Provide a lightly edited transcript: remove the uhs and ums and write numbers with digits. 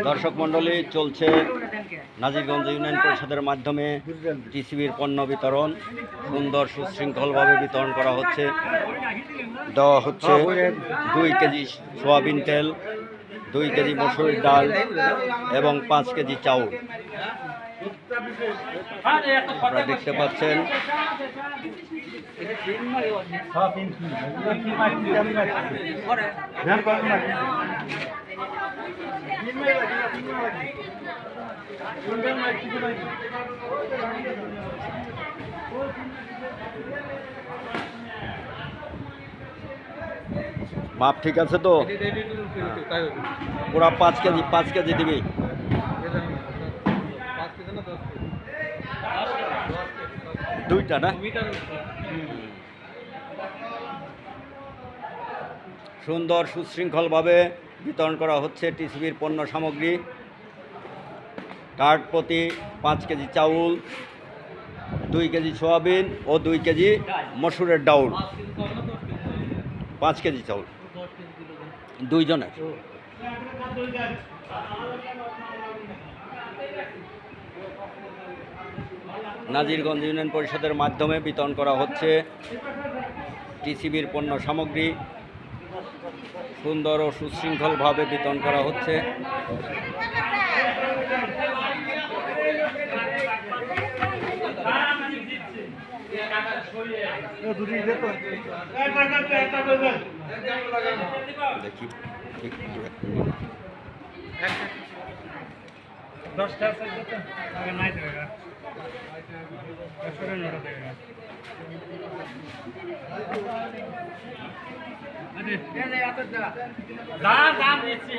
দর্শক মণ্ডলী, চলছে নাজিরগঞ্জ ইউনিয়ন পরিষদের মাধ্যমে টিসিবির পণ্য বিতরণ সুন্দর সুশৃঙ্খলভাবে বিতরণ করা হচ্ছে। দেওয়া হচ্ছে 2 কেজি সোয়াবিন তেল, 2 কেজি মসুর ডাল এবং 5 কেজি চাউল। আপনারা দেখতে পাচ্ছেন মাপ ঠিক আছে তো? পুরা 5 কেজি দিবি। দুইটা না? সুন্দর সুশৃঙ্খলভাবে বিতরণ করা হচ্ছে টিসিবির পণ্য সামগ্রী। কার্ড প্রতি 5 কেজি চাউল, 2 কেজি সোয়াবিন ও 2 কেজি মসুরের ডাউল। 5 কেজি চাউল দুইজনের। নাজিরগঞ্জ ইউনিয়ন পরিষদের মাধ্যমে বিতরণ করা হচ্ছে টিসিবির পণ্য সামগ্রী। সুন্দর ও সুশৃঙ্খলভাবে বিতরণ করা হচ্ছে। দেখি দাম দিচ্ছি